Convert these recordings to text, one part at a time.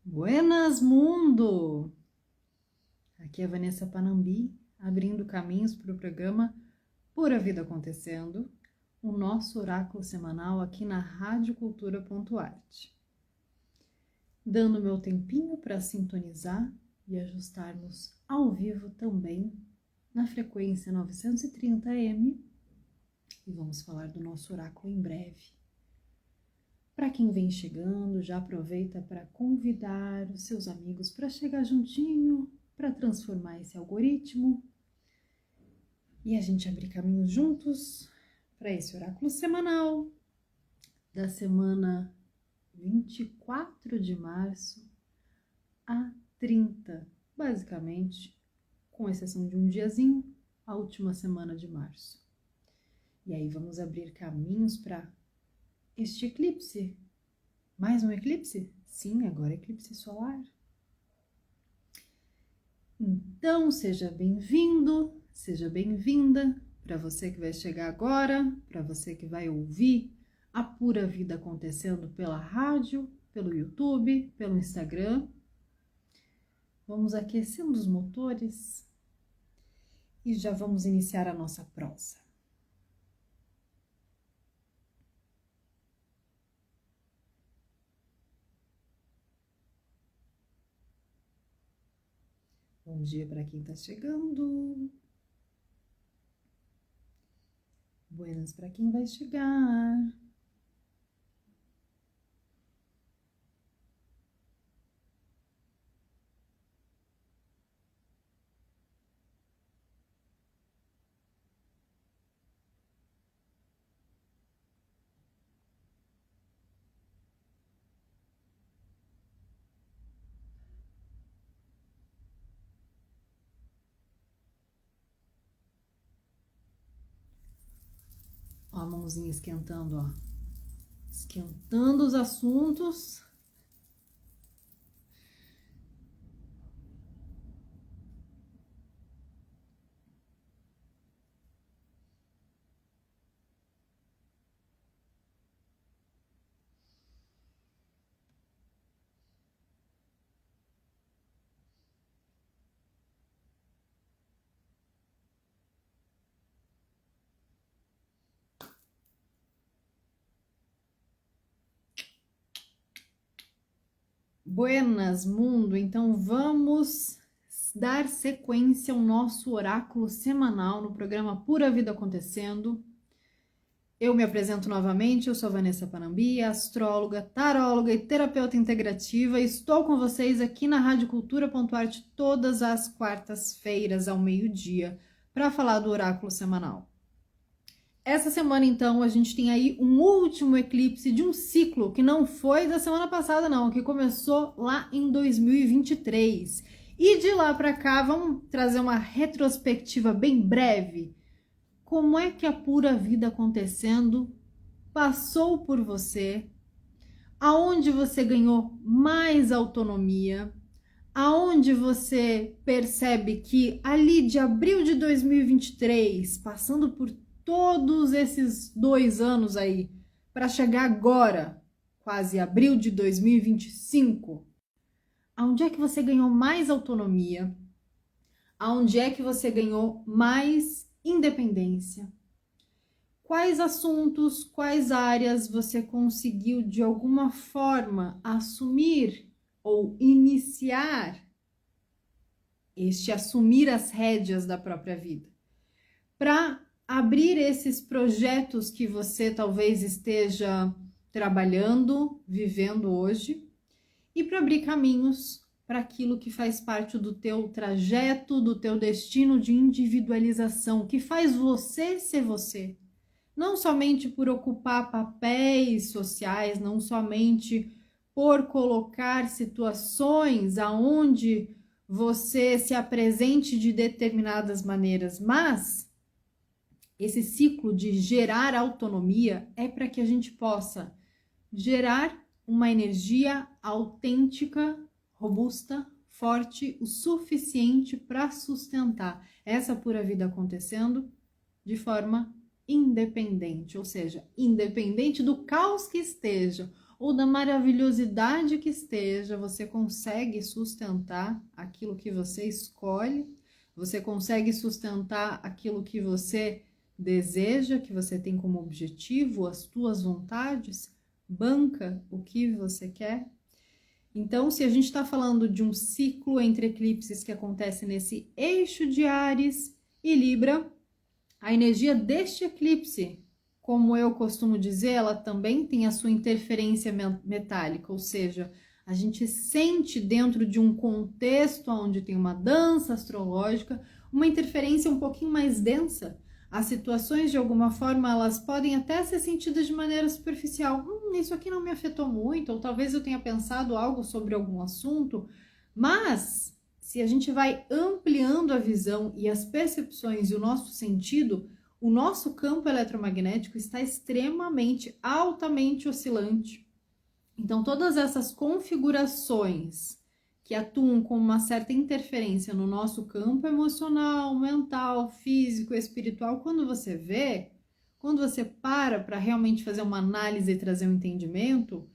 Buenas, mundo! Aqui é a Vanessa Panambi, abrindo caminhos para o programa Pura Vida Acontecendo, o nosso oráculo semanal aqui na radiocultura.art. Dando meu tempinho para sintonizar e ajustarmos ao vivo também na frequência 930M e vamos falar do nosso oráculo em breve. Para quem vem chegando, já aproveita para convidar os seus amigos para chegar juntinho, para transformar esse algoritmo e a gente abrir caminhos juntos para esse oráculo semanal da semana 24 de março a 30, basicamente, com exceção de um diazinho, a última semana de março. E aí vamos abrir caminhos para este eclipse. Mais um eclipse? Sim, agora eclipse solar. Então, seja bem-vindo, seja bem-vinda, para você que vai chegar agora, para você que vai ouvir a Pura Vida Acontecendo pela rádio, pelo YouTube, pelo Instagram. Vamos aquecendo os motores e já vamos iniciar a nossa prosa. Bom dia para quem está chegando. Buenas para quem vai chegar. Ó, a mãozinha esquentando, ó. Esquentando os assuntos. Buenas, mundo! Então vamos dar sequência ao nosso oráculo semanal no programa Pura Vida Acontecendo. Eu me apresento novamente, eu sou a Vanessa Panambi, astróloga, taróloga e terapeuta integrativa. Estou com vocês aqui na radiocultura.art todas as quartas-feiras ao meio-dia para falar do oráculo semanal. Essa semana, então, a gente tem aí um último eclipse de um ciclo que não foi da semana passada, não, que começou lá em 2023. E de lá para cá, vamos trazer uma retrospectiva bem breve. Como é que a Pura Vida Acontecendo passou por você? Aonde você ganhou mais autonomia? Aonde você percebe que ali de abril de 2023, passando por todos esses 2 anos aí, para chegar agora, quase abril de 2025, aonde é que você ganhou mais autonomia? Aonde é que você ganhou mais independência? Quais assuntos, quais áreas você conseguiu de alguma forma assumir ou iniciar assumir as rédeas da própria vida? Para abrir esses projetos que você talvez esteja trabalhando, vivendo hoje, e para abrir caminhos para aquilo que faz parte do teu trajeto, do teu destino de individualização, que faz você ser você. Não somente por ocupar papéis sociais, não somente por colocar situações aonde você se apresente de determinadas maneiras, mas esse ciclo de gerar autonomia é para que a gente possa gerar uma energia autêntica, robusta, forte, o suficiente para sustentar essa pura vida acontecendo de forma independente, ou seja, independente do caos que esteja, ou da maravilhosidade que esteja, você consegue sustentar aquilo que você escolhe, você consegue sustentar aquilo que você deseja, que você tem como objetivo, as tuas vontades, banca o que você quer. Então, se a gente está falando de um ciclo entre eclipses que acontece nesse eixo de Áries e Libra, a energia deste eclipse, como eu costumo dizer, ela também tem a sua interferência metálica, ou seja, a gente sente dentro de um contexto onde tem uma dança astrológica, uma interferência um pouquinho mais densa. As situações, de alguma forma, elas podem até ser sentidas de maneira superficial. Isso aqui não me afetou muito, ou talvez eu tenha pensado algo sobre algum assunto, mas se a gente vai ampliando a visão e as percepções e o nosso sentido, o nosso campo eletromagnético está extremamente, altamente oscilante. Então, todas essas configurações que atuam com uma certa interferência no nosso campo emocional, mental, físico, espiritual, quando você vê, quando você para realmente fazer uma análise e trazer um entendimento,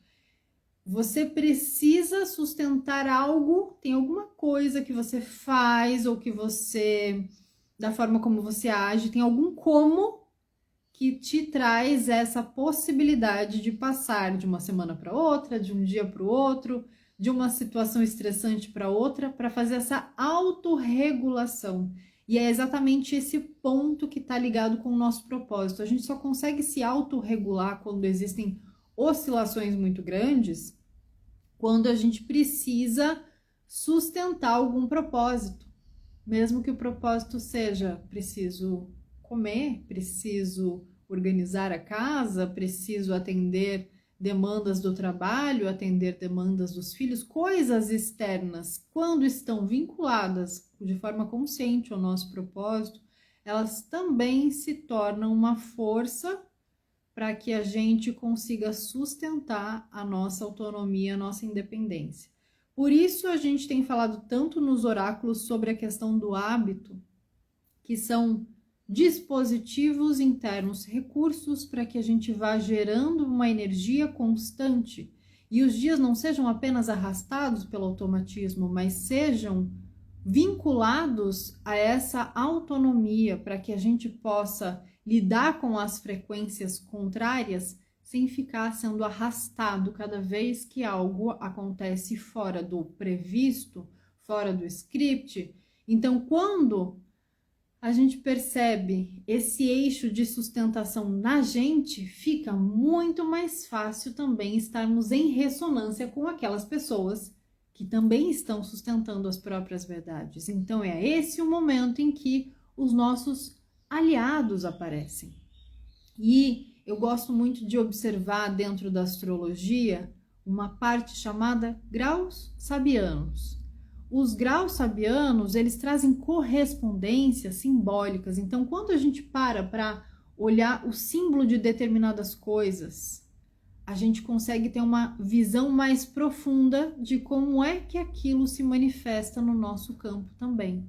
você precisa sustentar algo, tem alguma coisa que você faz ou que você, da forma como você age, tem algum como que te traz essa possibilidade de passar de uma semana para outra, de um dia para o outro, de uma situação estressante para outra, para fazer essa autorregulação. E é exatamente esse ponto que está ligado com o nosso propósito. A gente só consegue se autorregular quando existem oscilações muito grandes, quando a gente precisa sustentar algum propósito. Mesmo que o propósito seja preciso comer, preciso organizar a casa, preciso atender demandas do trabalho, atender demandas dos filhos, coisas externas, quando estão vinculadas de forma consciente ao nosso propósito, elas também se tornam uma força para que a gente consiga sustentar a nossa autonomia, a nossa independência. Por isso a gente tem falado tanto nos oráculos sobre a questão do hábito, que são dispositivos internos, recursos para que a gente vá gerando uma energia constante e os dias não sejam apenas arrastados pelo automatismo, mas sejam vinculados a essa autonomia para que a gente possa lidar com as frequências contrárias sem ficar sendo arrastado cada vez que algo acontece fora do previsto, fora do script. Então, quando a gente percebe esse eixo de sustentação na gente, fica muito mais fácil também estarmos em ressonância com aquelas pessoas que também estão sustentando as próprias verdades. Então, é esse o momento em que os nossos aliados aparecem. E eu gosto muito de observar dentro da astrologia uma parte chamada graus sabianos. Os graus sabianos, eles trazem correspondências simbólicas. Então, quando a gente para olhar o símbolo de determinadas coisas, a gente consegue ter uma visão mais profunda de como é que aquilo se manifesta no nosso campo também.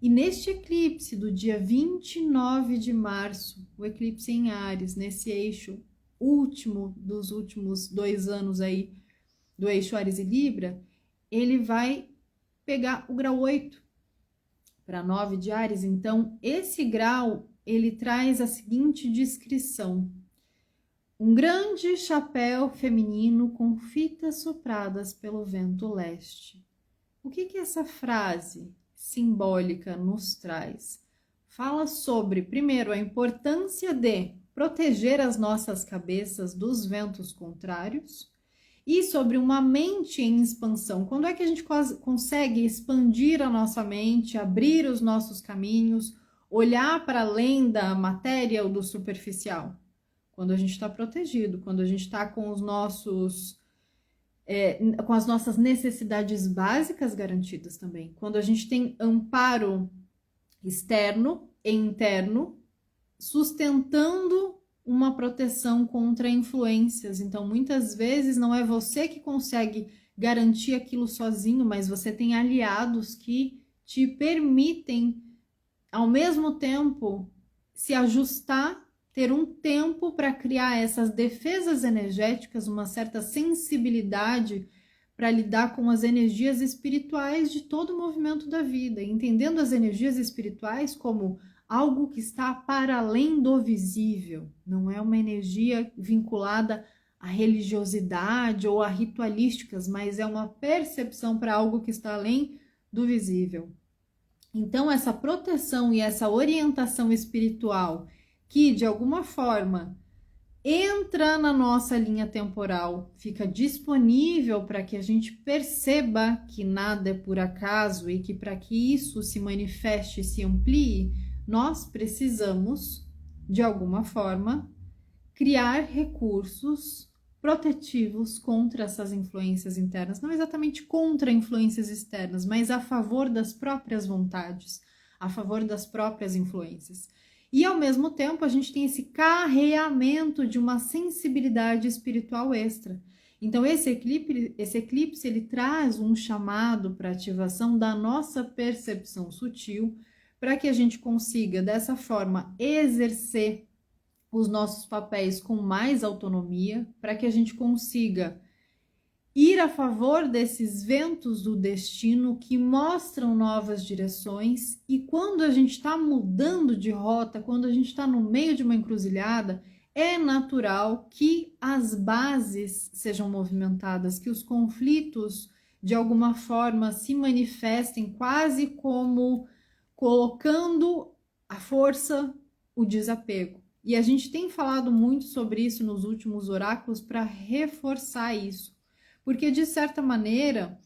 E neste eclipse do dia 29 de março, o eclipse em Áries, nesse eixo último dos últimos 2 anos aí, do eixo Áries e Libra, ele vai pegar o grau 8 para 9 de Áries. Então, esse grau, ele traz a seguinte descrição: um grande chapéu feminino com fitas sopradas pelo vento leste. O que essa frase simbólica nos traz? Fala sobre, primeiro, a importância de proteger as nossas cabeças dos ventos contrários e sobre uma mente em expansão. Quando é que a gente consegue expandir a nossa mente, abrir os nossos caminhos, olhar para além da matéria ou do superficial? Quando a gente está protegido, quando a gente está com os nossos com as nossas necessidades básicas garantidas também. Quando a gente tem amparo externo e interno, sustentando uma proteção contra influências. Então, muitas vezes não é você que consegue garantir aquilo sozinho, mas você tem aliados que te permitem, ao mesmo tempo, se ajustar ter um tempo para criar essas defesas energéticas, uma certa sensibilidade para lidar com as energias espirituais de todo o movimento da vida, entendendo as energias espirituais como algo que está para além do visível, não é uma energia vinculada à religiosidade ou a ritualísticas, mas é uma percepção para algo que está além do visível. Então, essa proteção e essa orientação espiritual que, de alguma forma, entra na nossa linha temporal, fica disponível para que a gente perceba que nada é por acaso e que para que isso se manifeste e se amplie, nós precisamos, de alguma forma, criar recursos protetivos contra essas influências internas, não exatamente contra influências externas, mas a favor das próprias vontades, a favor das próprias influências. E ao mesmo tempo a gente tem esse carreamento de uma sensibilidade espiritual extra. Então esse eclipse ele traz um chamado para ativação da nossa percepção sutil, para que a gente consiga dessa forma exercer os nossos papéis com mais autonomia, para que a gente consiga ir a favor desses ventos do destino que mostram novas direções. E quando a gente está mudando de rota, quando a gente está no meio de uma encruzilhada, é natural que as bases sejam movimentadas, que os conflitos de alguma forma se manifestem quase como colocando à força o desapego. E a gente tem falado muito sobre isso nos últimos oráculos para reforçar isso. Porque, de certa maneira,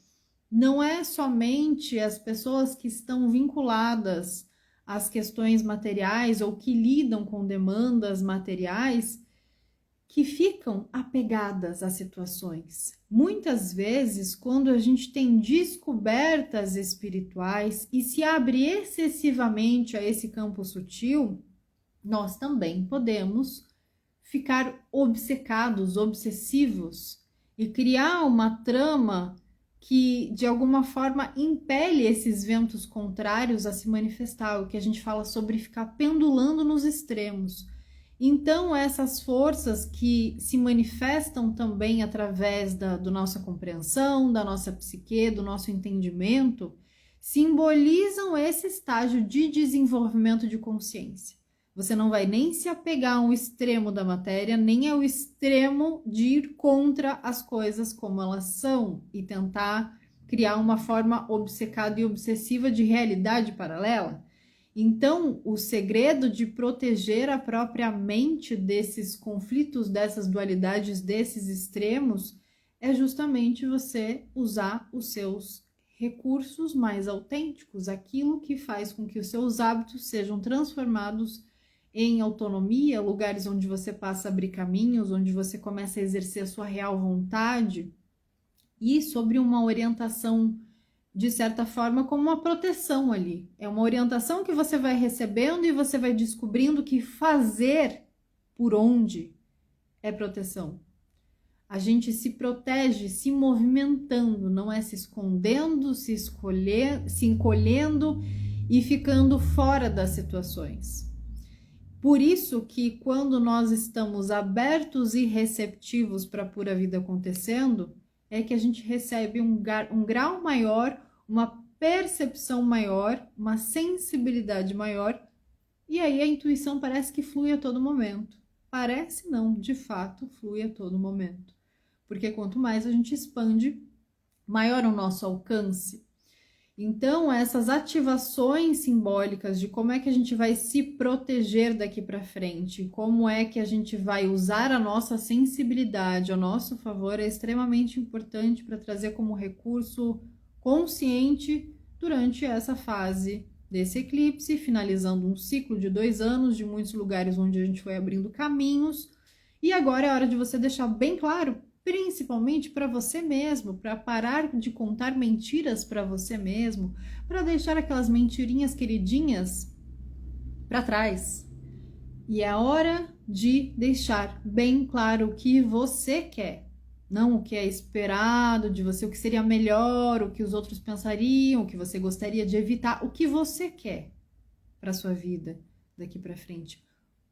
não é somente as pessoas que estão vinculadas às questões materiais ou que lidam com demandas materiais que ficam apegadas às situações. Muitas vezes, quando a gente tem descobertas espirituais e se abre excessivamente a esse campo sutil, nós também podemos ficar obcecados, obsessivos e criar uma trama que de alguma forma impele esses ventos contrários a se manifestar, o que a gente fala sobre ficar pendulando nos extremos. Então essas forças que se manifestam também através da nossa compreensão, da nossa psique, do nosso entendimento, simbolizam esse estágio de desenvolvimento de consciência. Você não vai nem se apegar a um extremo da matéria, nem ao extremo de ir contra as coisas como elas são e tentar criar uma forma obcecada e obsessiva de realidade paralela. Então, o segredo de proteger a própria mente desses conflitos, dessas dualidades, desses extremos, é justamente você usar os seus recursos mais autênticos, aquilo que faz com que os seus hábitos sejam transformados em autonomia, lugares onde você passa a abrir caminhos, onde você começa a exercer a sua real vontade, e sobre uma orientação, de certa forma, como uma proteção ali. É uma orientação que você vai recebendo e você vai descobrindo que fazer por onde é proteção. A gente se protege se movimentando, não é se escondendo, se encolhendo e ficando fora das situações. Por isso que quando nós estamos abertos e receptivos para a pura vida acontecendo, é que a gente recebe um grau maior, uma percepção maior, uma sensibilidade maior, e aí a intuição parece que flui a todo momento. Parece não, de fato, flui a todo momento. Porque quanto mais a gente expande, maior é o nosso alcance. Então, essas ativações simbólicas de como é que a gente vai se proteger daqui para frente, como é que a gente vai usar a nossa sensibilidade a nosso favor, é extremamente importante para trazer como recurso consciente durante essa fase desse eclipse, finalizando um ciclo de 2 anos, de muitos lugares onde a gente foi abrindo caminhos. E agora é hora de você deixar bem claro, principalmente para você mesmo, para parar de contar mentiras para você mesmo, para deixar aquelas mentirinhas queridinhas para trás. E é hora de deixar bem claro o que você quer, não o que é esperado de você, o que seria melhor, o que os outros pensariam, o que você gostaria de evitar, o que você quer para sua vida daqui para frente.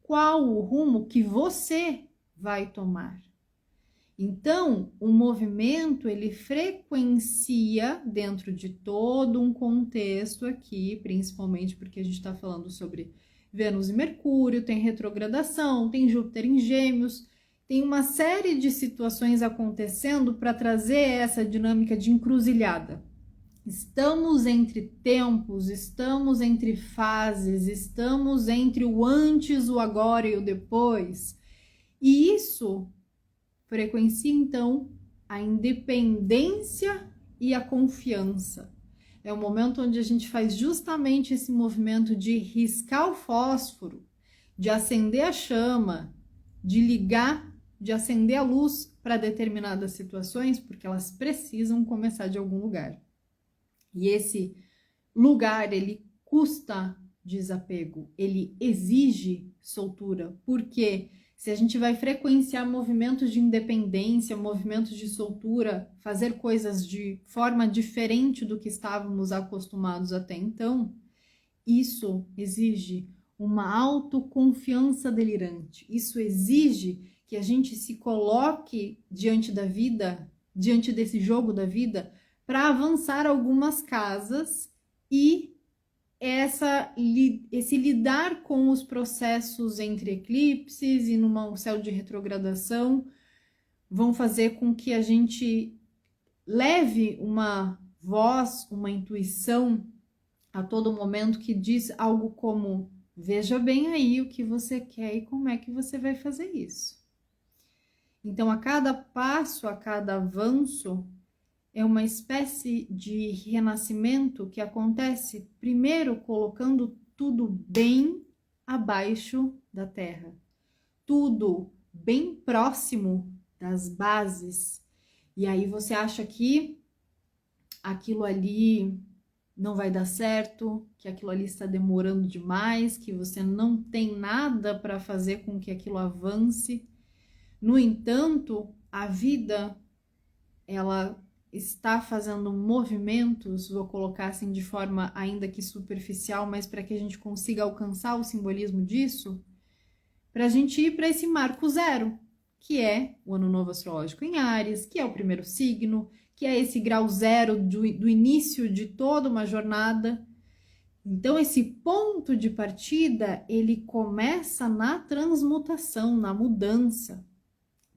qual o rumo que você vai tomar. Então, o movimento, ele frequencia dentro de todo um contexto aqui, principalmente porque a gente está falando sobre Vênus e Mercúrio, tem retrogradação, tem Júpiter em Gêmeos, tem uma série de situações acontecendo para trazer essa dinâmica de encruzilhada. Estamos entre tempos, estamos entre fases, estamos entre o antes, o agora e o depois. E isso frequencia, então, a independência e a confiança. É o momento onde a gente faz justamente esse movimento de riscar o fósforo, de acender a chama, de ligar, de acender a luz para determinadas situações, porque elas precisam começar de algum lugar. E esse lugar, ele custa desapego, ele exige soltura, porque se a gente vai frequenciar movimentos de independência, movimentos de soltura, fazer coisas de forma diferente do que estávamos acostumados até então, isso exige uma autoconfiança delirante. Isso exige que a gente se coloque diante da vida, diante desse jogo da vida, para avançar algumas casas e esse lidar com os processos entre eclipses e num céu de retrogradação vão fazer com que a gente leve uma voz, uma intuição a todo momento que diz algo como: veja bem aí o que você quer e como é que você vai fazer isso. Então, a cada passo, a cada avanço, é uma espécie de renascimento que acontece primeiro colocando tudo bem abaixo da terra, tudo bem próximo das bases. E aí você acha que aquilo ali não vai dar certo, que aquilo ali está demorando demais, que você não tem nada para fazer com que aquilo avance. No entanto, a vida, ela está fazendo movimentos, vou colocar assim de forma ainda que superficial, mas para que a gente consiga alcançar o simbolismo disso, para a gente ir para esse marco zero, que é o ano novo astrológico em Áries, que é o primeiro signo, que é esse grau zero do início de toda uma jornada. Então, esse ponto de partida, ele começa na transmutação, na mudança.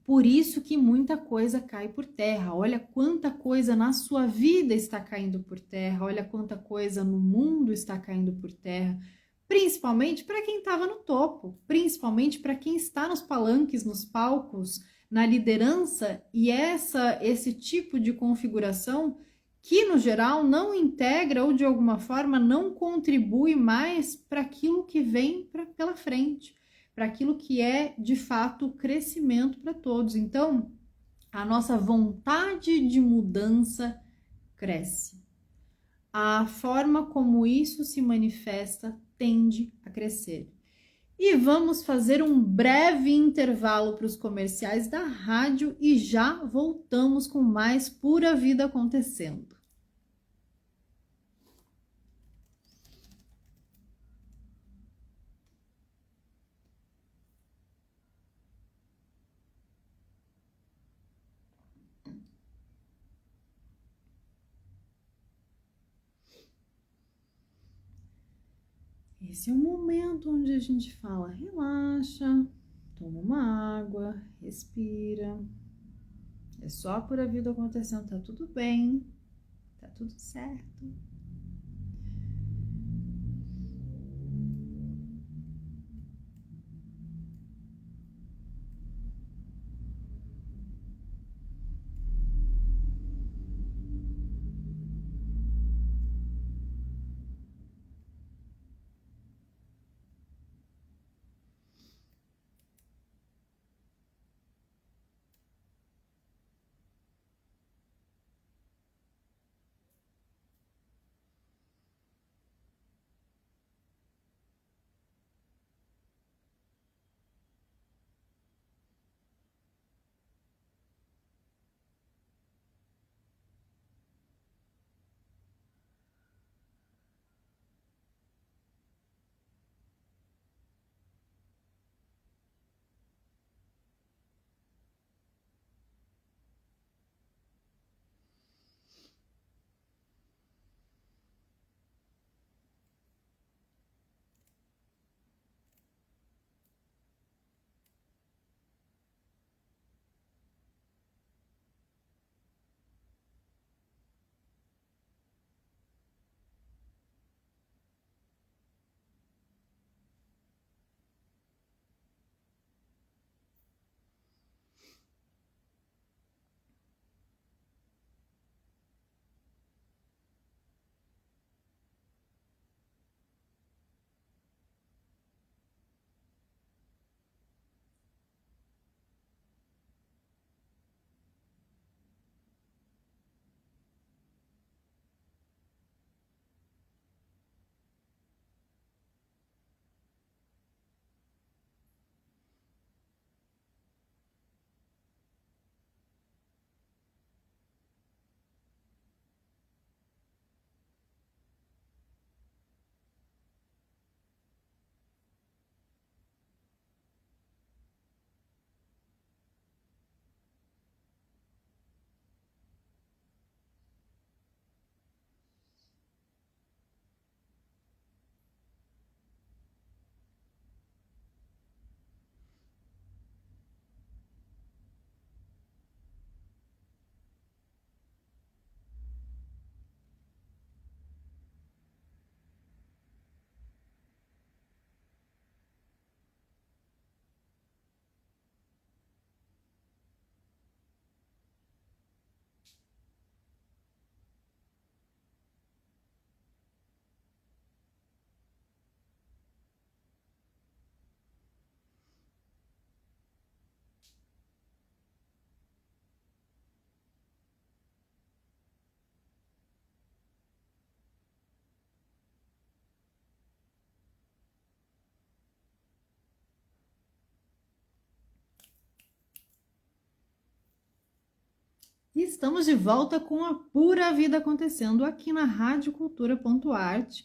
Por isso que muita coisa cai por terra. Olha quanta coisa na sua vida está caindo por terra. Olha quanta coisa no mundo está caindo por terra. Principalmente para quem estava no topo. Principalmente para quem está nos palanques, nos palcos, na liderança. E esse tipo de configuração que, no geral, não integra ou, de alguma forma, não contribui mais para aquilo que vem pela frente, para aquilo que é, de fato, crescimento para todos. Então, a nossa vontade de mudança cresce. A forma como isso se manifesta tende a crescer. E vamos fazer um breve intervalo para os comerciais da rádio e já voltamos com mais Pura Vida Acontecendo. Esse é o momento onde a gente fala: relaxa, toma uma água, respira. É só por a vida acontecendo, tá tudo bem, tá tudo certo. E estamos de volta com a Pura Vida Acontecendo aqui na radiocultura.art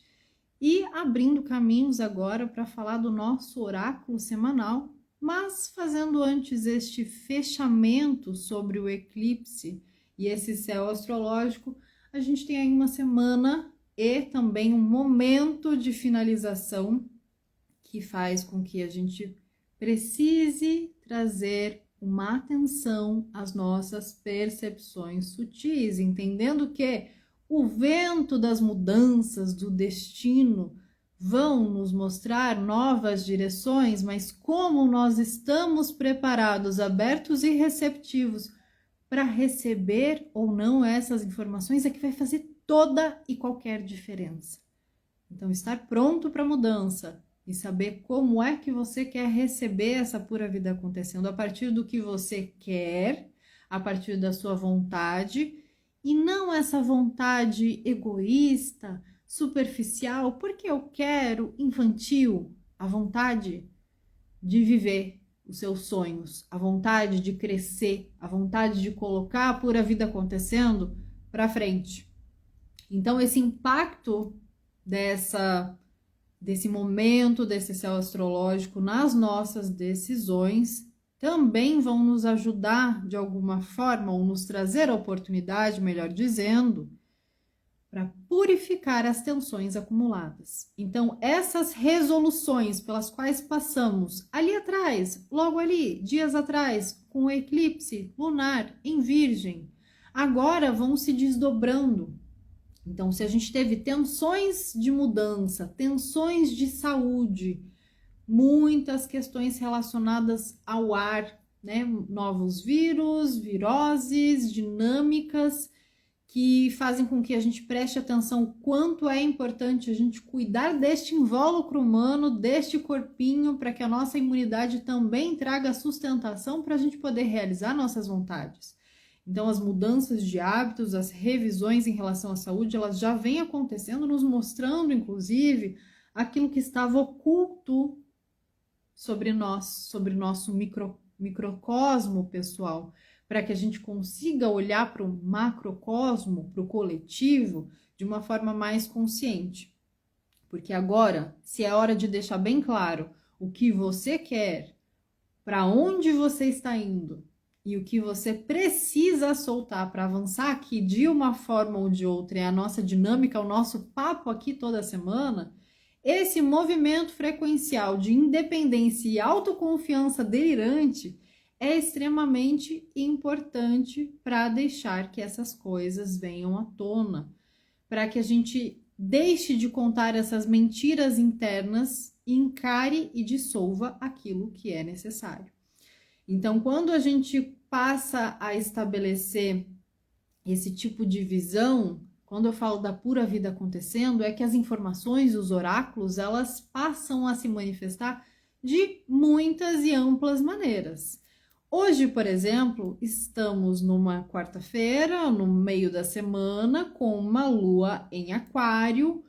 e abrindo caminhos agora para falar do nosso oráculo semanal, mas fazendo antes este fechamento sobre o eclipse e esse céu astrológico, a gente tem aí uma semana e também um momento de finalização que faz com que a gente precise trazer uma atenção às nossas percepções sutis, entendendo que o vento das mudanças do destino vão nos mostrar novas direções, mas como nós estamos preparados, abertos e receptivos para receber ou não essas informações é que vai fazer toda e qualquer diferença. Então, estar pronto para a mudança e saber como é que você quer receber essa pura vida acontecendo a partir do que você quer, a partir da sua vontade, e não essa vontade egoísta, superficial, porque eu quero, infantil, a vontade de viver os seus sonhos, a vontade de crescer, a vontade de colocar a pura vida acontecendo para frente. Então, esse impacto desse momento, desse céu astrológico nas nossas decisões, também vão nos ajudar de alguma forma, ou nos trazer a oportunidade, melhor dizendo, para purificar as tensões acumuladas. Então, essas resoluções pelas quais passamos ali atrás, logo ali, dias atrás, com o eclipse lunar em Virgem, agora vão se desdobrando. Então, se a gente teve tensões de mudança, tensões de saúde, muitas questões relacionadas ao ar, né? Novos vírus, viroses, dinâmicas que fazem com que a gente preste atenção o quanto é importante a gente cuidar deste invólucro humano, deste corpinho, para que a nossa imunidade também traga sustentação para a gente poder realizar nossas vontades. Então, as mudanças de hábitos, as revisões em relação à saúde, elas já vêm acontecendo, nos mostrando, inclusive, aquilo que estava oculto sobre nós, sobre o nosso microcosmo pessoal, para que a gente consiga olhar para o macrocosmo, para o coletivo, de uma forma mais consciente. Porque agora, se é hora de deixar bem claro o que você quer, para onde você está indo, e o que você precisa soltar para avançar aqui de uma forma ou de outra, é a nossa dinâmica, o nosso papo aqui toda semana, esse movimento frequencial de independência e autoconfiança delirante é extremamente importante para deixar que essas coisas venham à tona, para que a gente deixe de contar essas mentiras internas e encare e dissolva aquilo que é necessário. Então, quando a gente passa a estabelecer esse tipo de visão, quando eu falo da pura vida acontecendo, é que as informações, os oráculos, elas passam a se manifestar de muitas e amplas maneiras. Hoje, por exemplo, estamos numa quarta-feira, no meio da semana, com uma lua em aquário,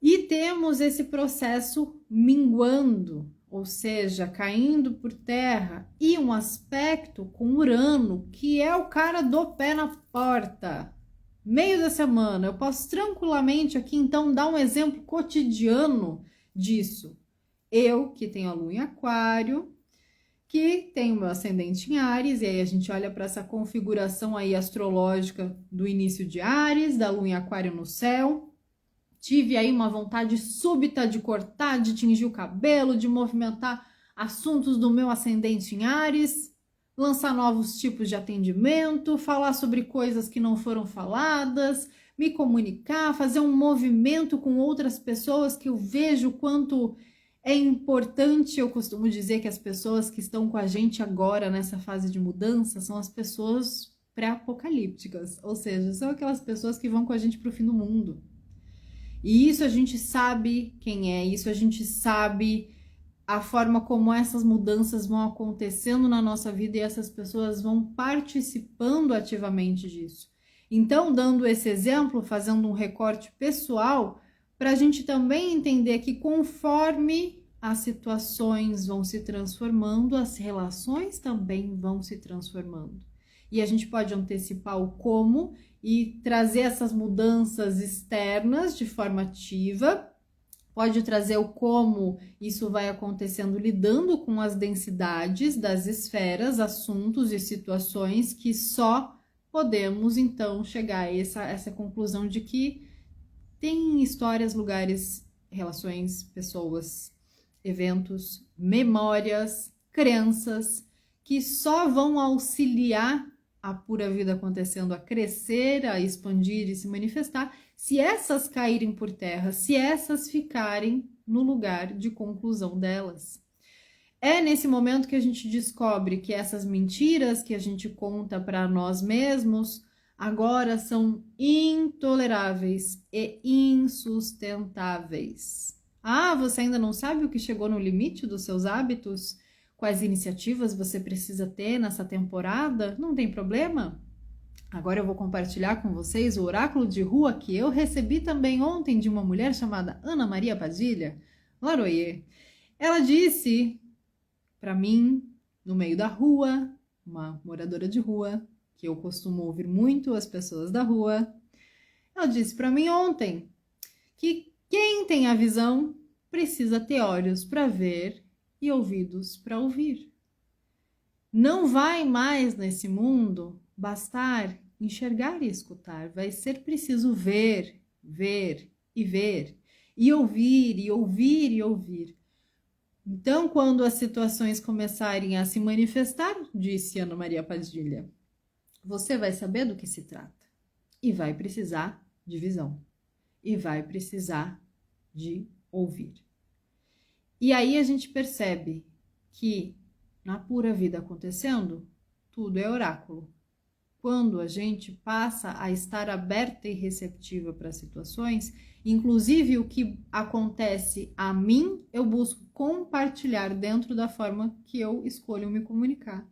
e temos esse processo minguando, ou seja, caindo por terra, e um aspecto com Urano, que é o cara do pé na porta. Meio da semana, eu posso tranquilamente aqui então dar um exemplo cotidiano disso. Eu, que tenho a lua em aquário, que tenho o meu ascendente em Áries, e aí a gente olha para essa configuração aí astrológica do início de Áries, da lua em aquário no céu. Tive aí uma vontade súbita de cortar, de tingir o cabelo, de movimentar assuntos do meu ascendente em Áries, lançar novos tipos de atendimento, falar sobre coisas que não foram faladas, me comunicar, fazer um movimento com outras pessoas que eu vejo quanto é importante. Eu costumo dizer que as pessoas que estão com a gente agora nessa fase de mudança são as pessoas pré-apocalípticas, ou seja, são aquelas pessoas que vão com a gente para o fim do mundo. E isso a gente sabe quem é, isso a gente sabe a forma como essas mudanças vão acontecendo na nossa vida e essas pessoas vão participando ativamente disso. Então, dando esse exemplo, fazendo um recorte pessoal, para a gente também entender que conforme as situações vão se transformando, as relações também vão se transformando. e a gente pode antecipar o como e trazer essas mudanças externas de forma ativa. Pode trazer o como isso vai acontecendo lidando com as densidades das esferas, assuntos e situações que só podemos então chegar a essa conclusão de que tem histórias, lugares, relações, pessoas, eventos, memórias, crenças que só vão auxiliar a pura vida acontecendo a crescer, a expandir e se manifestar, se essas caírem por terra, se essas ficarem no lugar de conclusão delas. É nesse momento que a gente descobre que essas mentiras que a gente conta para nós mesmos agora são intoleráveis e insustentáveis. Ah, você ainda não sabe o que chegou no limite dos seus hábitos? Quais iniciativas você precisa ter nessa temporada? Não tem problema? Agora eu vou compartilhar com vocês o oráculo de rua que eu recebi também ontem de uma mulher chamada Ana Maria Padilha, Laroyer. Ela disse para mim, no meio da rua, uma moradora de rua, que eu costumo ouvir muito as pessoas da rua, ela disse para mim ontem que quem tem a visão precisa ter olhos para ver e ouvidos para ouvir. Não vai mais nesse mundo bastar enxergar e escutar, vai ser preciso ver, ver e ver, e ouvir, e ouvir, e ouvir. Então, quando as situações começarem a se manifestar, disse Ana Maria Padilha, você vai saber do que se trata e vai precisar de visão e vai precisar de ouvir. E aí a gente percebe que na pura vida acontecendo, tudo é oráculo. Quando a gente passa a estar aberta e receptiva para situações, inclusive o que acontece a mim, eu busco compartilhar dentro da forma que eu escolho me comunicar.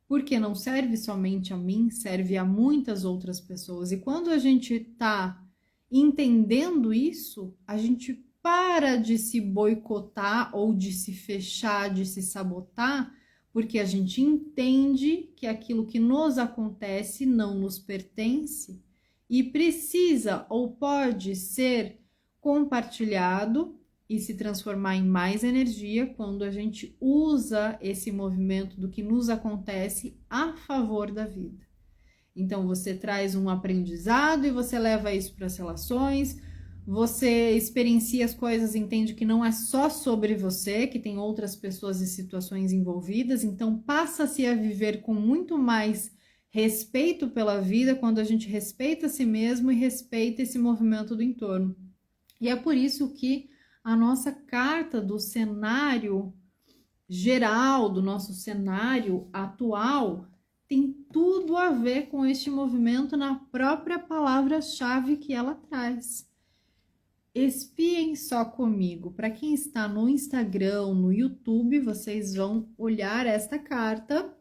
Porque não serve somente a mim, serve a muitas outras pessoas. E quando a gente está entendendo isso, a gente para de se boicotar ou de se fechar, de se sabotar, porque a gente entende que aquilo que nos acontece não nos pertence e precisa ou pode ser compartilhado e se transformar em mais energia quando a gente usa esse movimento do que nos acontece a favor da vida. Então você traz um aprendizado e você leva isso para as relações, você experiencia as coisas, entende que não é só sobre você, que tem outras pessoas e situações envolvidas, então passa-se a viver com muito mais respeito pela vida quando a gente respeita a si mesmo e respeita esse movimento do entorno. E é por isso que a nossa carta do cenário geral, do nosso cenário atual, tem tudo a ver com este movimento na própria palavra-chave que ela traz. Espiem só comigo. Para quem está no Instagram, no YouTube, vocês vão olhar esta carta,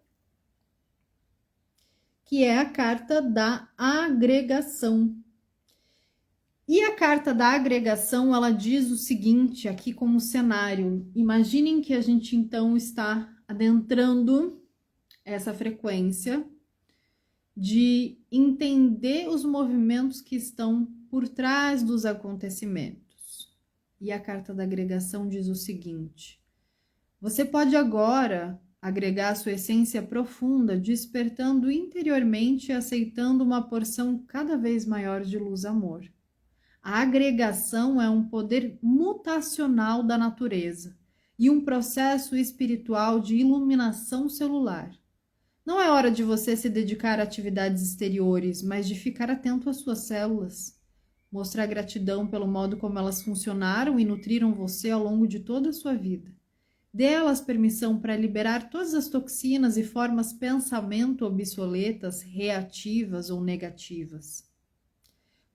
que é a carta da agregação. E a carta da agregação, ela diz o seguinte, aqui como cenário. Imaginem que a gente então está adentrando essa frequência de entender os movimentos que estão por trás dos acontecimentos. E a carta da agregação diz o seguinte: você pode agora agregar a sua essência profunda, despertando interiormente e aceitando uma porção cada vez maior de luz-amor. A agregação é um poder mutacional da natureza e um processo espiritual de iluminação celular. Não é hora de você se dedicar a atividades exteriores, mas de ficar atento às suas células. Mostrar gratidão pelo modo como elas funcionaram e nutriram você ao longo de toda a sua vida. Dê a elas permissão para liberar todas as toxinas e formas pensamento obsoletas, reativas ou negativas.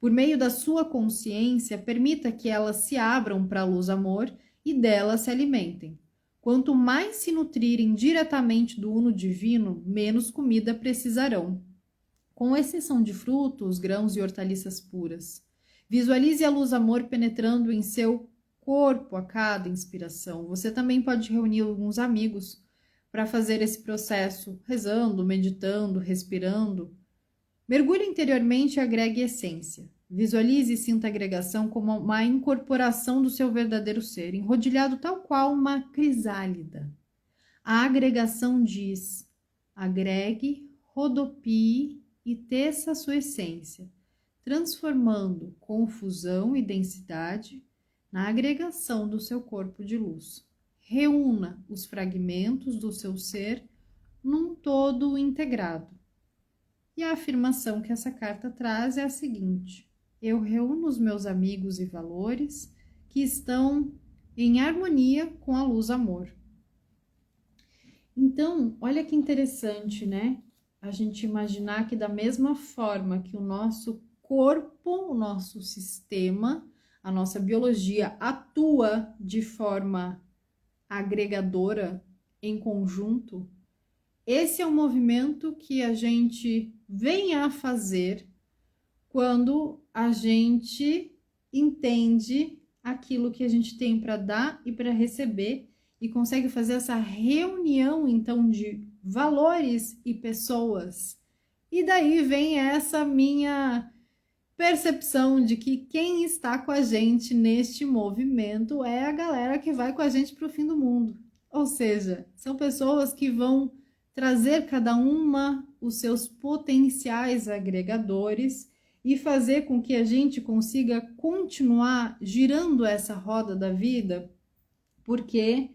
Por meio da sua consciência, permita que elas se abram para a luz-amor e delas se alimentem. Quanto mais se nutrirem diretamente do Uno Divino, menos comida precisarão, com exceção de frutos, grãos e hortaliças puras. Visualize a luz-amor penetrando em seu corpo a cada inspiração. Você também pode reunir alguns amigos para fazer esse processo rezando, meditando, respirando. Mergulhe interiormente e agregue essência. Visualize e sinta a agregação como uma incorporação do seu verdadeiro ser, enrodilhado tal qual uma crisálida. A agregação diz: agregue, rodopie e teça a sua essência, transformando confusão e densidade na agregação do seu corpo de luz. Reúna os fragmentos do seu ser num todo integrado. E a afirmação que essa carta traz é a seguinte: eu reúno os meus amigos e valores que estão em harmonia com a luz amor. Então, olha que interessante, né? A gente imaginar que da mesma forma que o nosso corpo, o nosso sistema, a nossa biologia atua de forma agregadora em conjunto, esse é um movimento que a gente vem a fazer quando a gente entende aquilo que a gente tem para dar e para receber e consegue fazer essa reunião, então, de valores e pessoas. E daí vem essa minha percepção de que quem está com a gente neste movimento é a galera que vai com a gente para o fim do mundo. Ou seja, são pessoas que vão trazer cada uma os seus potenciais agregadores e fazer com que a gente consiga continuar girando essa roda da vida, porque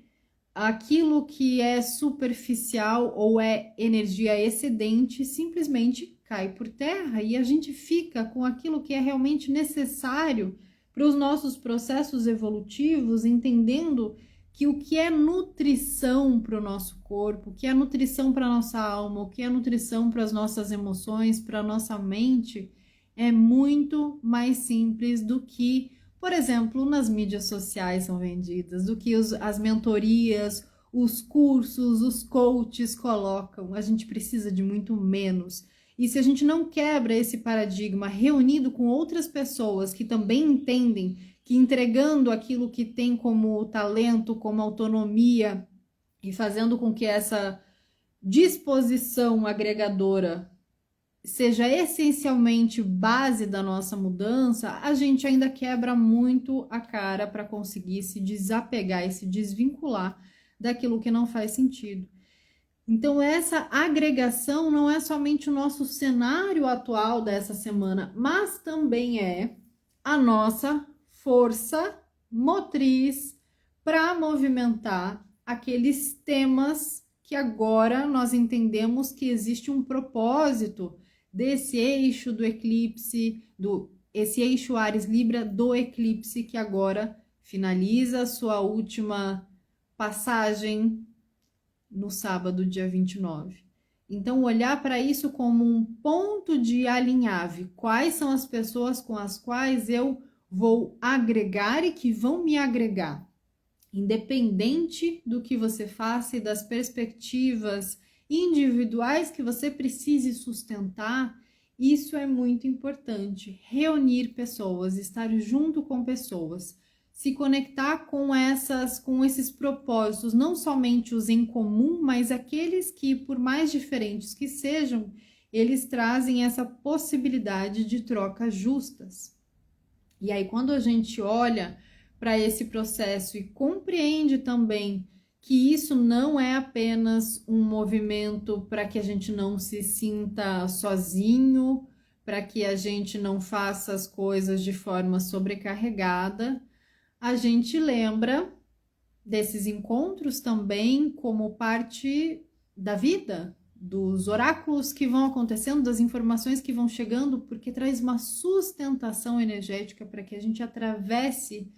aquilo que é superficial ou é energia excedente simplesmente cai por terra e a gente fica com aquilo que é realmente necessário para os nossos processos evolutivos, entendendo que o que é nutrição para o nosso corpo, o que é nutrição para a nossa alma, o que é nutrição para as nossas emoções, para a nossa mente, é muito mais simples do que, por exemplo, nas mídias sociais são vendidas, do que as mentorias, os cursos, os coaches colocam. A gente precisa de muito menos. E se a gente não quebra esse paradigma reunido com outras pessoas que também entendem que entregando aquilo que tem como talento, como autonomia e fazendo com que essa disposição agregadora seja essencialmente base da nossa mudança, a gente ainda quebra muito a cara para conseguir se desapegar e se desvincular daquilo que não faz sentido. Então, essa agregação não é somente o nosso cenário atual dessa semana, mas também é a nossa força motriz para movimentar aqueles temas que agora nós entendemos que existe um propósito desse eixo do eclipse, esse eixo Áries Libra do eclipse que agora finaliza a sua última passagem no sábado, dia 29. Então, olhar para isso como um ponto de alinhave. Quais são as pessoas com as quais eu vou agregar e que vão me agregar? Independente do que você faça e das perspectivas individuais que você precise sustentar, isso é muito importante. Reunir pessoas, estar junto com pessoas, se conectar com esses propósitos, não somente os em comum, mas aqueles que, por mais diferentes que sejam, eles trazem essa possibilidade de trocas justas. E aí, quando a gente olha para esse processo e compreende também que isso não é apenas um movimento para que a gente não se sinta sozinho, para que a gente não faça as coisas de forma sobrecarregada, a gente lembra desses encontros também como parte da vida, dos oráculos que vão acontecendo, das informações que vão chegando, porque traz uma sustentação energética para que a gente atravesse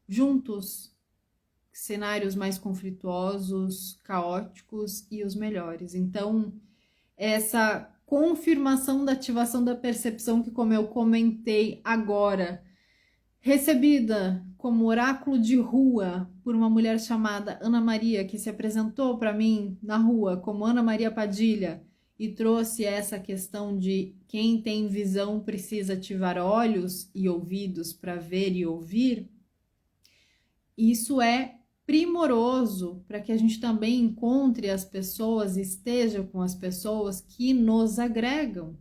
juntos cenários mais conflituosos, caóticos e os melhores. Então, essa confirmação da ativação da percepção que, como eu comentei agora, recebida como oráculo de rua por uma mulher chamada Ana Maria, que se apresentou para mim na rua como Ana Maria Padilha e trouxe essa questão de quem tem visão precisa ativar olhos e ouvidos para ver e ouvir. Isso é primoroso para que a gente também encontre as pessoas e esteja com as pessoas que nos agregam.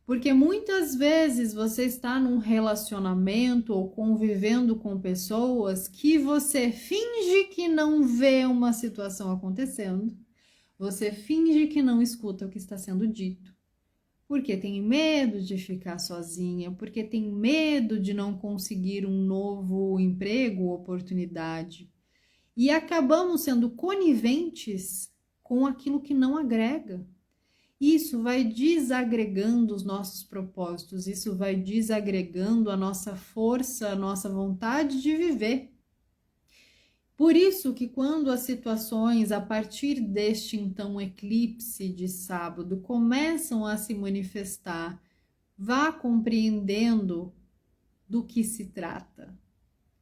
Porque muitas vezes você está num relacionamento ou convivendo com pessoas que você finge que não vê uma situação acontecendo, você finge que não escuta o que está sendo dito, porque tem medo de ficar sozinha, porque tem medo de não conseguir um novo emprego, oportunidade. E acabamos sendo coniventes com aquilo que não agrega. Isso vai desagregando os nossos propósitos, isso vai desagregando a nossa força, a nossa vontade de viver. Por isso que quando as situações, a partir deste então eclipse de sábado, começam a se manifestar, vá compreendendo do que se trata,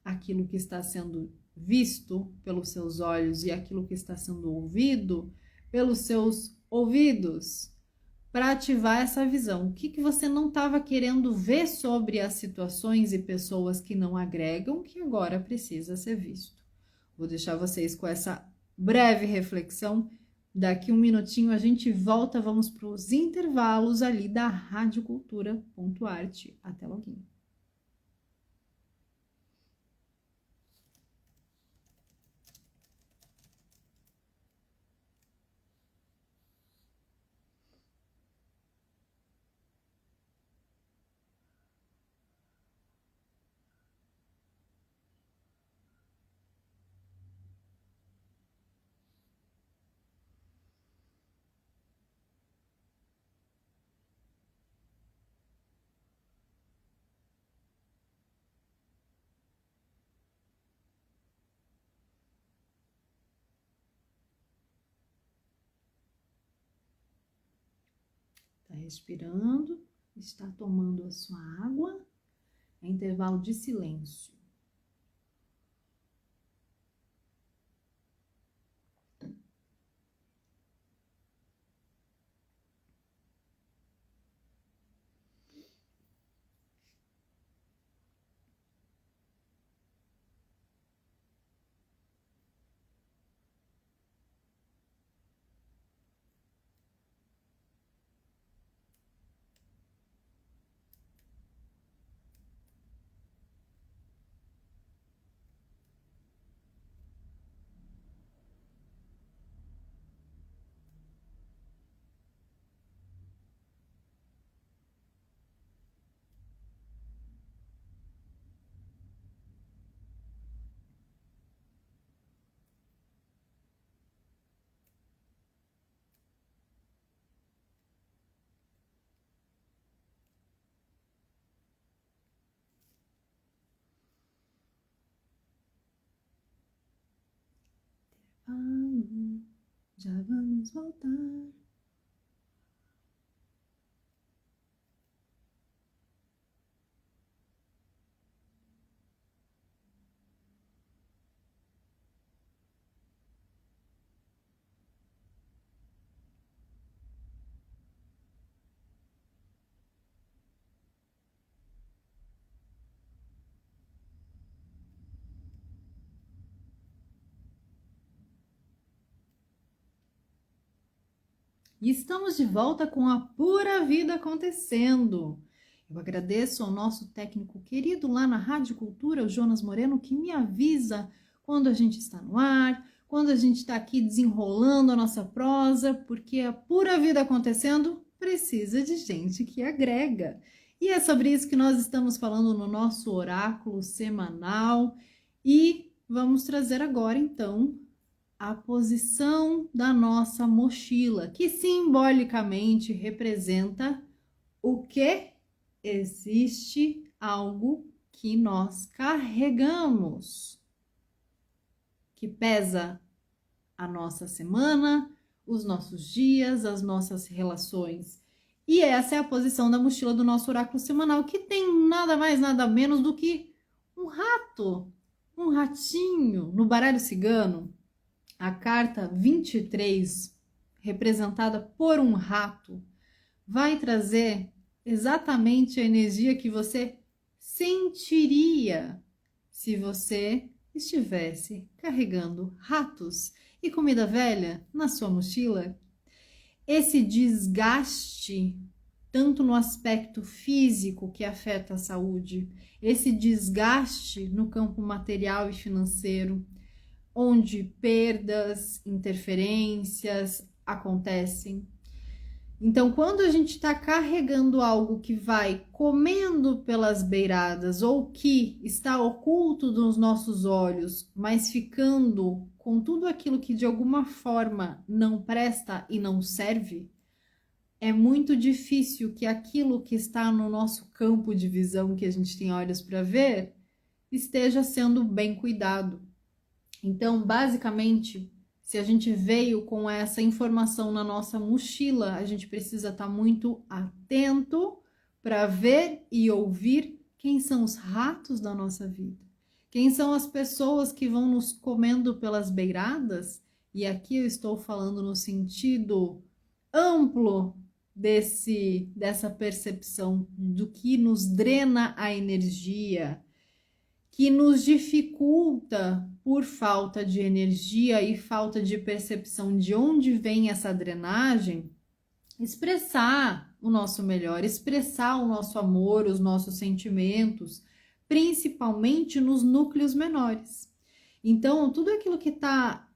aquilo que está sendo visto pelos seus olhos e aquilo que está sendo ouvido pelos seus ouvidos, para ativar essa visão. O que você não estava querendo ver sobre as situações e pessoas que não agregam, que agora precisa ser visto. Vou deixar vocês com essa breve reflexão. Daqui um minutinho a gente volta, vamos para os intervalos ali da radiocultura.arte. Até logo. Está respirando, está tomando a sua água, é intervalo de silêncio. Já vamos voltar. E estamos de volta com a Pura Vida acontecendo. Eu agradeço ao nosso técnico querido lá na Rádio Cultura, o Jonas Moreno, que me avisa quando a gente está no ar, quando a gente está aqui desenrolando a nossa prosa, porque a Pura Vida acontecendo precisa de gente que agrega. E é sobre isso que nós estamos falando no nosso oráculo semanal. E vamos trazer agora, então, a posição da nossa mochila, que simbolicamente representa o que? Existe algo que nós carregamos, que pesa a nossa semana, os nossos dias, as nossas relações. E essa é a posição da mochila do nosso oráculo semanal, que tem nada mais, nada menos do que um rato, um ratinho no baralho cigano. A carta 23, representada por um rato, vai trazer exatamente a energia que você sentiria se você estivesse carregando ratos e comida velha na sua mochila? Esse desgaste, tanto no aspecto físico que afeta a saúde, esse desgaste no campo material e financeiro, onde perdas, interferências acontecem. Então, quando a gente está carregando algo que vai comendo pelas beiradas ou que está oculto dos nossos olhos, mas ficando com tudo aquilo que de alguma forma não presta e não serve, é muito difícil que aquilo que está no nosso campo de visão, que a gente tem olhos para ver, esteja sendo bem cuidado. Então, basicamente, se a gente veio com essa informação na nossa mochila, a gente precisa estar muito atento para ver e ouvir quem são os ratos da nossa vida. Quem são as pessoas que vão nos comendo pelas beiradas? E aqui eu estou falando no sentido amplo dessa percepção do que nos drena a energia, que nos dificulta por falta de energia e falta de percepção de onde vem essa drenagem, expressar o nosso melhor, expressar o nosso amor, os nossos sentimentos, principalmente nos núcleos menores. Então, tudo aquilo que está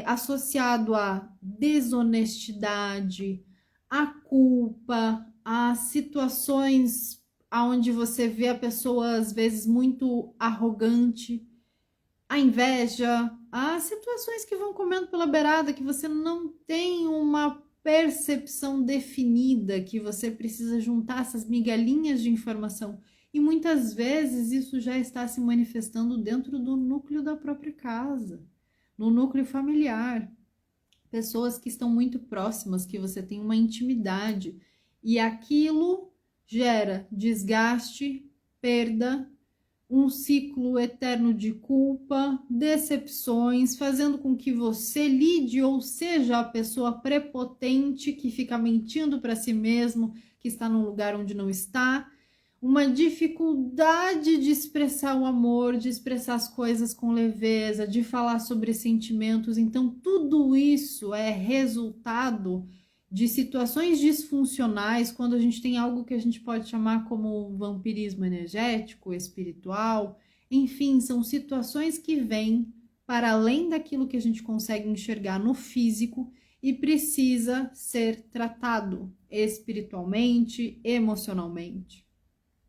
associado à desonestidade, à culpa, a situações onde você vê a pessoa às vezes muito arrogante, a inveja, as situações que vão comendo pela beirada, que você não tem uma percepção definida, que você precisa juntar essas migalhinhas de informação. E muitas vezes isso já está se manifestando dentro do núcleo da própria casa, no núcleo familiar. Pessoas que estão muito próximas, que você tem uma intimidade, e aquilo gera desgaste, perda, um ciclo eterno de culpa, decepções, fazendo com que você lide ou seja a pessoa prepotente que fica mentindo para si mesmo, que está num lugar onde não está, uma dificuldade de expressar o amor, de expressar as coisas com leveza, de falar sobre sentimentos. Então, tudo isso é resultado de situações disfuncionais, quando a gente tem algo que a gente pode chamar como vampirismo energético, espiritual, enfim, são situações que vêm para além daquilo que a gente consegue enxergar no físico e precisa ser tratado espiritualmente, emocionalmente.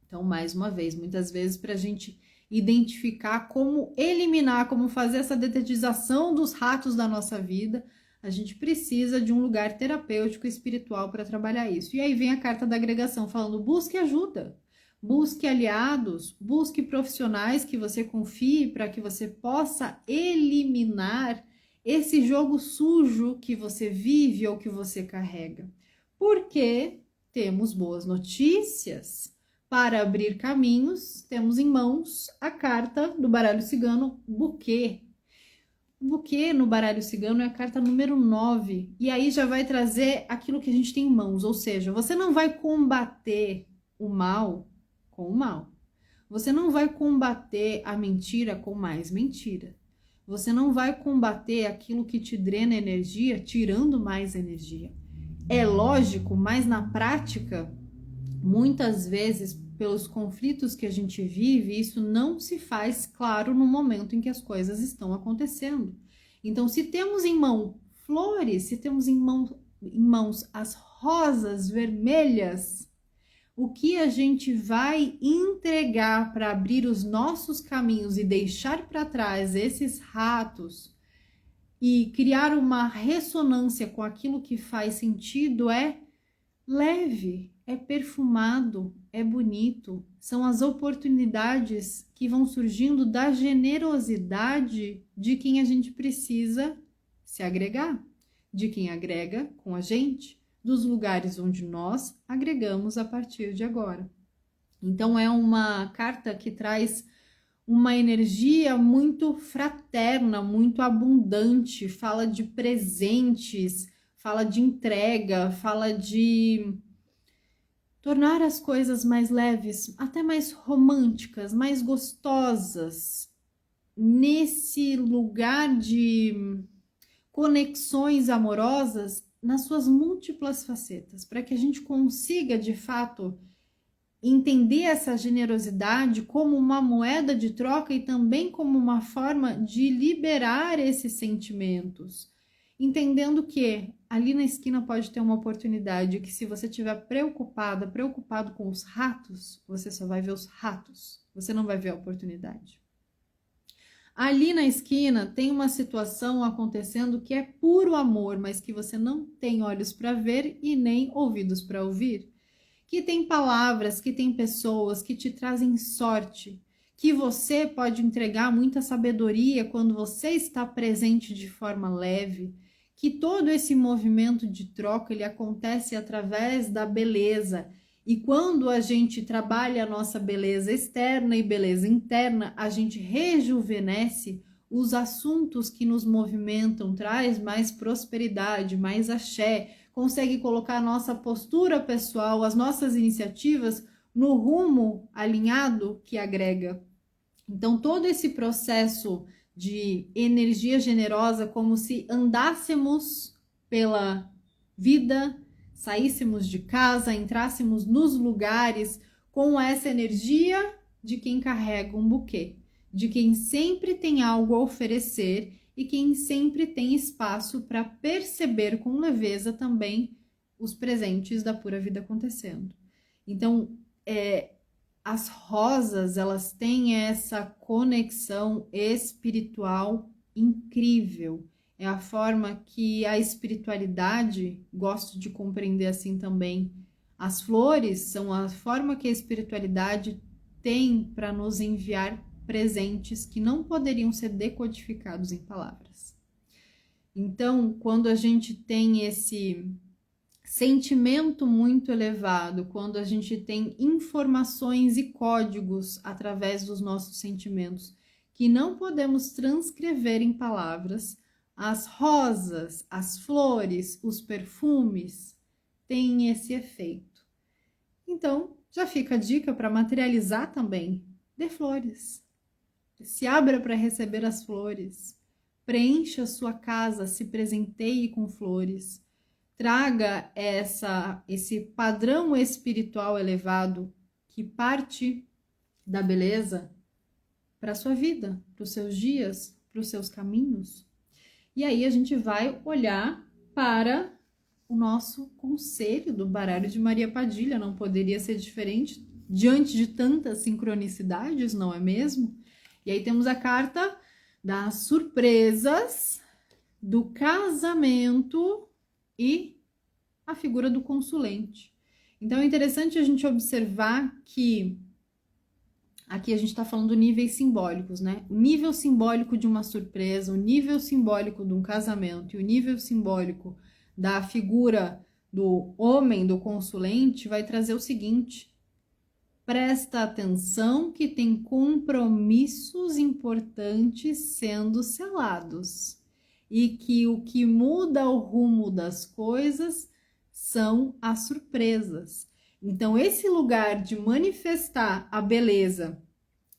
Então, mais uma vez, muitas vezes para a gente identificar como eliminar, como fazer essa detetização dos ratos da nossa vida, a gente precisa de um lugar terapêutico e espiritual para trabalhar isso. E aí vem a carta da agregação falando: busque ajuda, busque aliados, busque profissionais que você confie para que você possa eliminar esse jogo sujo que você vive ou que você carrega. Porque temos boas notícias. Para abrir caminhos, temos em mãos a carta do baralho cigano, buquê. O buquê no baralho cigano é a carta número 9, e aí já vai trazer aquilo que a gente tem em mãos, ou seja, você não vai combater o mal com o mal. Você não vai combater a mentira com mais mentira. Você não vai combater aquilo que te drena energia tirando mais energia. É lógico, mas na prática, muitas vezes, pelos conflitos que a gente vive, isso não se faz claro no momento em que as coisas estão acontecendo. Então, se temos em mão flores, se temos em mãos as rosas vermelhas, o que a gente vai entregar para abrir os nossos caminhos e deixar para trás esses ratos e criar uma ressonância com aquilo que faz sentido é leve, é perfumado, é bonito. São as oportunidades que vão surgindo da generosidade de quem a gente precisa se agregar, de quem agrega com a gente, dos lugares onde nós agregamos a partir de agora. Então é uma carta que traz uma energia muito fraterna, muito abundante, fala de presentes, fala de entrega, fala de tornar as coisas mais leves, até mais românticas, mais gostosas. nesse lugar de conexões amorosas nas suas múltiplas facetas, para que a gente consiga, de fato, entender essa generosidade como uma moeda de troca e também como uma forma de liberar esses sentimentos. Entendendo que ali na esquina pode ter uma oportunidade que, se você estiver preocupado com os ratos, você só vai ver os ratos, você não vai ver a oportunidade. Ali na esquina tem uma situação acontecendo que é puro amor, mas que você não tem olhos para ver e nem ouvidos para ouvir. Que tem palavras, que tem pessoas que te trazem sorte, que você pode entregar muita sabedoria quando você está presente de forma leve, que todo esse movimento de troca ele acontece através da beleza. E quando a gente trabalha a nossa beleza externa e beleza interna, a gente rejuvenesce os assuntos que nos movimentam, traz mais prosperidade, mais axé, consegue colocar a nossa postura pessoal, as nossas iniciativas no rumo alinhado que agrega. Então, todo esse processo de energia generosa, como se andássemos pela vida, saíssemos de casa, entrássemos nos lugares com essa energia de quem carrega um buquê, de quem sempre tem algo a oferecer e quem sempre tem espaço para perceber com leveza também os presentes da pura vida acontecendo. Então, as rosas, elas têm essa conexão espiritual incrível. É a forma que a espiritualidade, gosto de compreender assim também, as flores são a forma que a espiritualidade tem para nos enviar presentes que não poderiam ser decodificados em palavras. Então, quando a gente tem esse sentimento muito elevado, quando a gente tem informações e códigos através dos nossos sentimentos que não podemos transcrever em palavras, as rosas, as flores, os perfumes têm esse efeito. Então, já fica a dica para materializar também: dê flores. Se abra para receber as flores, preencha a sua casa, se presenteie com flores, traga esse padrão espiritual elevado que parte da beleza para a sua vida, para os seus dias, para os seus caminhos. E aí a gente vai olhar para o nosso conselho do baralho de Maria Padilha, não poderia ser diferente diante de tantas sincronicidades, não é mesmo? E aí temos a carta das surpresas, do casamento e a figura do consulente. Então é interessante a gente observar que aqui a gente está falando níveis simbólicos, né? O nível simbólico de uma surpresa, o nível simbólico de um casamento e o nível simbólico da figura do homem, do consulente, vai trazer o seguinte: presta atenção que tem compromissos importantes sendo selados e que o que muda o rumo das coisas são as surpresas. Então, esse lugar de manifestar a beleza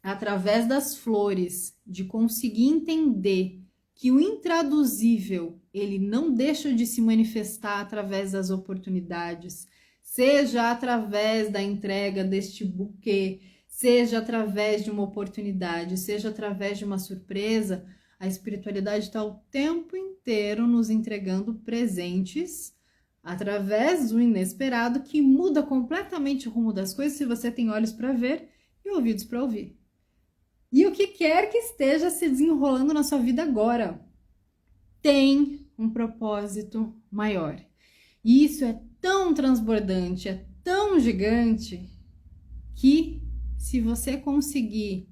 através das flores, de conseguir entender que o intraduzível, ele não deixa de se manifestar através das oportunidades, seja através da entrega deste buquê, seja através de uma oportunidade, seja através de uma surpresa, a espiritualidade está o tempo inteiro nos entregando presentes através do inesperado que muda completamente o rumo das coisas se você tem olhos para ver e ouvidos para ouvir. E o que quer que esteja se desenrolando na sua vida agora tem um propósito maior. E isso é tão transbordante, é tão gigante, que se você conseguir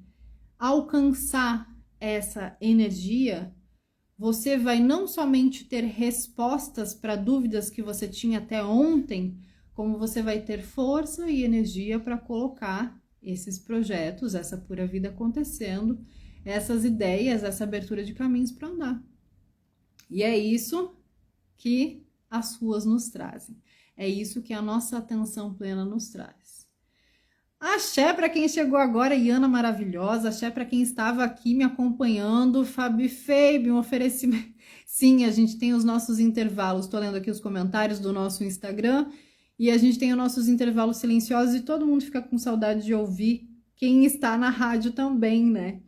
alcançar essa energia, você vai não somente ter respostas para dúvidas que você tinha até ontem, como você vai ter força e energia para colocar esses projetos, essa pura vida acontecendo, essas ideias, essa abertura de caminhos para andar. E é isso que as ruas nos trazem. É isso que a nossa atenção plena nos traz. Axé para quem chegou agora, Iana maravilhosa. Axé para quem estava aqui me acompanhando. Fabi Feib, um oferecimento. Sim, a gente tem os nossos intervalos. Estou lendo aqui os comentários do nosso Instagram. E a gente tem os nossos intervalos silenciosos e todo mundo fica com saudade de ouvir quem está na rádio também, né?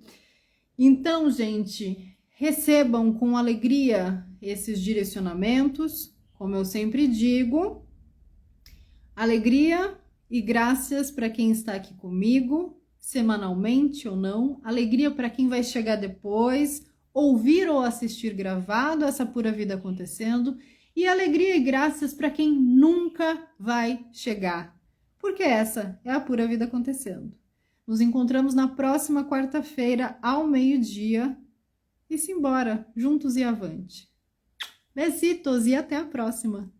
Então, gente, recebam com alegria esses direcionamentos. Como eu sempre digo, alegria e graças para quem está aqui comigo, semanalmente ou não. Alegria para quem vai chegar depois, ouvir ou assistir gravado essa Pura Vida Acontecendo. E alegria e graças para quem nunca vai chegar, porque essa é a Pura Vida Acontecendo. Nos encontramos na próxima quarta-feira, ao meio-dia. E simbora, juntos e avante. Besitos e até a próxima!